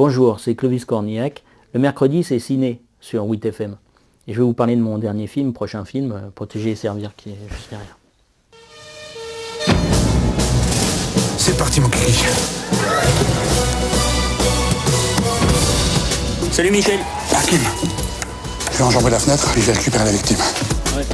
Bonjour, c'est Clovis Cornillac. Le mercredi, c'est Ciné sur 8FM. Et je vais vous parler de mon dernier film, prochain film, Protéger et servir, qui est juste derrière. C'est parti, mon kiki. Salut Michel. Hakim, je vais enjamber la fenêtre et je vais récupérer la victime. Ouais.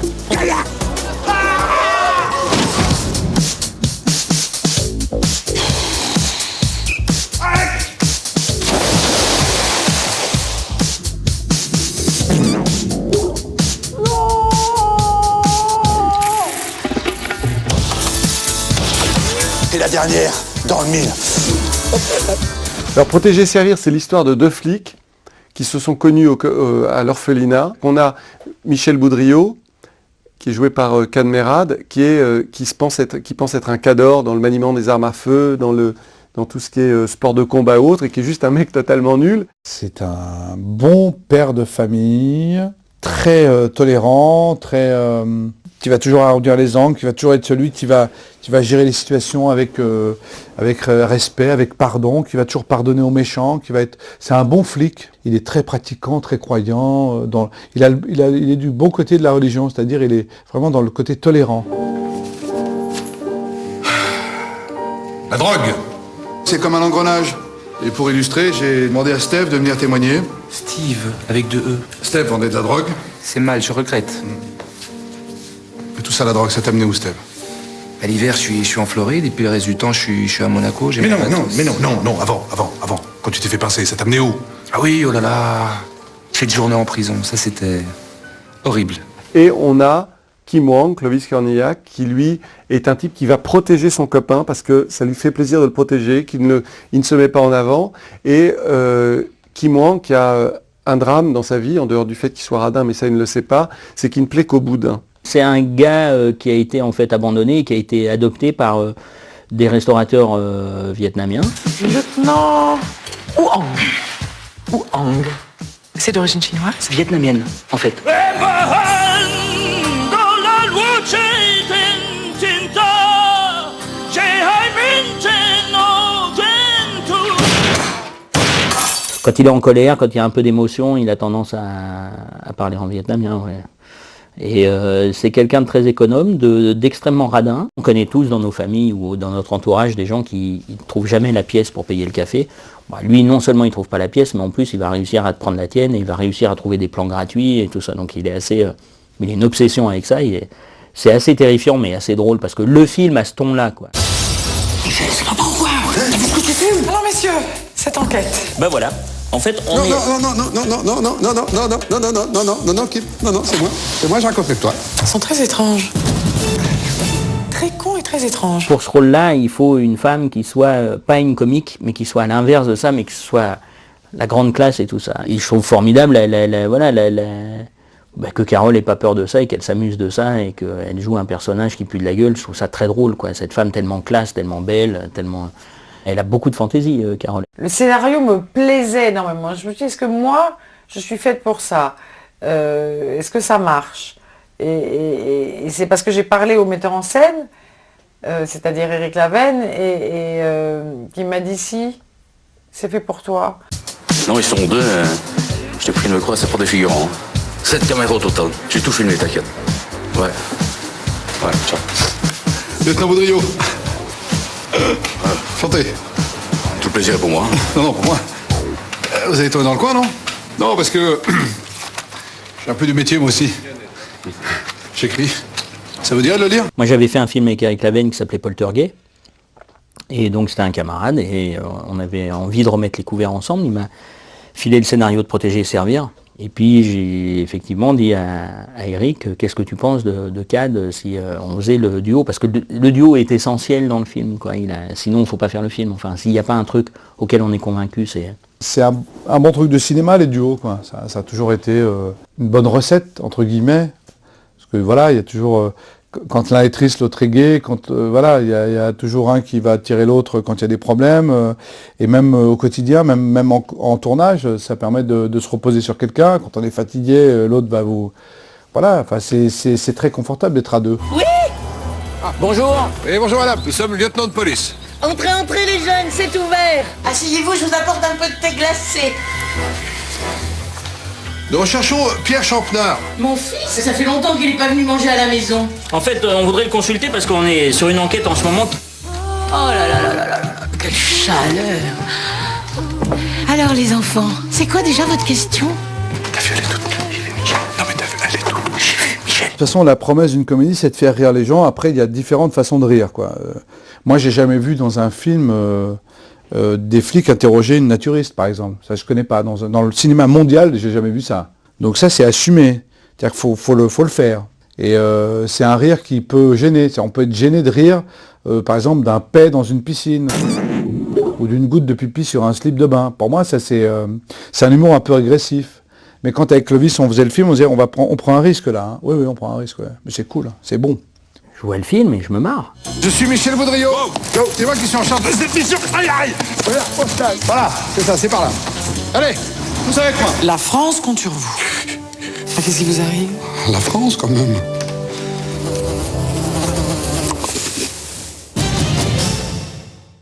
Et la dernière, dans le mille. Alors Protéger et servir, c'est l'histoire de deux flics qui se sont connus à l'orphelinat. On a Michel Boudriot, qui est joué par Cadmerade, qui pense être un cador dans le maniement des armes à feu, dans tout ce qui est sport de combat ou autre, et qui est juste un mec totalement nul. C'est un bon père de famille, très tolérant, qui va toujours arrondir les angles, qui va toujours être celui qui va gérer les situations avec respect, avec pardon, qui va toujours pardonner aux méchants, c'est un bon flic. Il est très pratiquant, très croyant, il est du bon côté de la religion, c'est-à-dire il est vraiment dans le côté tolérant. La drogue, c'est comme un engrenage. Et pour illustrer, j'ai demandé à Steve de venir témoigner. Steve, avec deux E. Steve vendait de la drogue. C'est mal, je regrette. Et tout ça, la drogue, ça t'a amené où, Steve? À l'hiver, je suis en Floride, et puis le reste du temps, je suis à Monaco. Mais non, avant. Quand tu t'es fait pincer, ça t'a amené où? Ah oui, oh là là. 7 journées en prison, ça c'était horrible. Et on a Kim Wang, Clovis Cornillac, qui lui est un type qui va protéger son copain parce que ça lui fait plaisir de le protéger, il ne se met pas en avant. Et Kim Wang, qui a un drame dans sa vie, en dehors du fait qu'il soit radin, mais ça il ne le sait pas, c'est qu'il ne plaît qu'au boudin. C'est un gars qui a été en fait abandonné, qui a été adopté par des restaurateurs vietnamiens. Lieutenant Oang. Oang. C'est d'origine chinoise? Vietnamienne, en fait. Quand il est en colère, quand il y a un peu d'émotion, il a tendance à parler en vietnamien. Ouais. Et c'est quelqu'un de très économe, d'extrêmement radin. On connaît tous dans nos familles ou dans notre entourage des gens qui ne trouvent jamais la pièce pour payer le café. Bah, lui, non seulement il ne trouve pas la pièce, mais en plus il va réussir à te prendre la tienne et il va réussir à trouver des plans gratuits et tout ça. Donc il est assez, il a une obsession avec ça. C'est assez terrifiant, mais assez drôle parce que le film a ce ton-là, quoi. Michel, c'est n'importe quoi. T'as vu ce que tu filmes? Alors messieurs, cette enquête. Ben voilà. En fait, on est... Non, c'est moi, je raconte avec toi. Ils sont très étranges. Très cons et très étranges. Pour ce rôle-là, il faut une femme qui soit pas une comique, mais qui soit à l'inverse de ça, mais qui soit la grande classe et tout ça. Et je trouve formidable que Carole n'ait pas peur de ça et qu'elle s'amuse de ça et qu'elle joue un personnage qui pue de la gueule. Je trouve ça très drôle, quoi. Cette femme tellement classe, tellement belle, tellement... Elle a beaucoup de fantaisie, Carole. Le scénario me plaisait énormément. Je me suis dit, est-ce que moi, je suis faite pour ça? Est-ce que ça marche? Et c'est parce que j'ai parlé au metteur en scène, c'est-à-dire Éric Lavenne, et qui m'a dit si, c'est fait pour toi. Non, ils sont deux. Je t'ai pris une croix, c'est pour des figurants. 7 caméras au total. J'ai tout filmé, t'inquiète. Ouais, ciao. Lieutenant Boudriot. Santé. Tout le plaisir est pour moi. Non, pour moi. Vous avez tourné dans le coin, non? Non, parce que j'ai un peu du métier, moi aussi. J'écris. Ça vous dirait de le lire? Moi, j'avais fait un film avec Éric Lavenne qui s'appelait Poltergeist. Et donc, c'était un camarade. Et on avait envie de remettre les couverts ensemble. Il m'a filé le scénario de Protéger et servir. Et puis, j'ai effectivement dit à Éric, qu'est-ce que tu penses de Cad si on faisait le duo? Parce que le duo est essentiel dans le film, quoi. Sinon, il ne faut pas faire le film. Enfin, s'il n'y a pas un truc auquel on est convaincu, c'est... C'est un bon truc de cinéma, les duos, quoi. Ça a toujours été une bonne recette, entre guillemets. Parce que voilà, il y a toujours... quand l'un est triste, l'autre est gai. Voilà, il y a toujours un qui va tirer l'autre quand il y a des problèmes. Et même au quotidien, même en tournage, ça permet de se reposer sur quelqu'un. Quand on est fatigué, l'autre va vous... Voilà, enfin, c'est très confortable d'être à deux. Oui. Bonjour. Et bonjour madame, nous sommes lieutenant de police. Entrez, entrez les jeunes, c'est ouvert. Asseyez-vous, je vous apporte un peu de thé glacé. Nous recherchons Pierre Champnard. Mon fils, ça fait longtemps qu'il n'est pas venu manger à la maison. En fait, on voudrait le consulter parce qu'on est sur une enquête en ce moment. Oh là là là là là là, quelle chaleur. Alors les enfants, c'est quoi déjà votre question? T'as vu, elle est toute nue. J'ai vu Michel. Non mais t'as vu, elle est toute nue. J'ai vu Michel. De toute façon, la promesse d'une comédie, c'est de faire rire les gens. Après, il y a différentes façons de rire, quoi. Moi, j'ai jamais vu dans un film des flics interroger une naturiste, par exemple. Ça, je connais pas. Dans le cinéma mondial, j'ai jamais vu ça. Donc ça, c'est assumé. C'est-à-dire qu'il faut le faire. Et c'est un rire qui peut gêner. On peut être gêné de rire, par exemple, d'un paix dans une piscine ou d'une goutte de pipi sur un slip de bain. Pour moi, ça c'est un humour un peu régressif. Mais quand avec Clovis, on faisait le film, on disait on prend un risque là. Hein. Oui, on prend un risque. Ouais. Mais c'est cool, hein. C'est bon. Je vois le film et je me marre. Je suis Michel Boudriot. C'est moi qui suis en charge de cette mission. Aïe, aïe. Voilà, c'est ça, c'est par là. Allez, vous avec moi. La France compte sur vous. Qu'est-ce qui vous arrive? La France, quand même.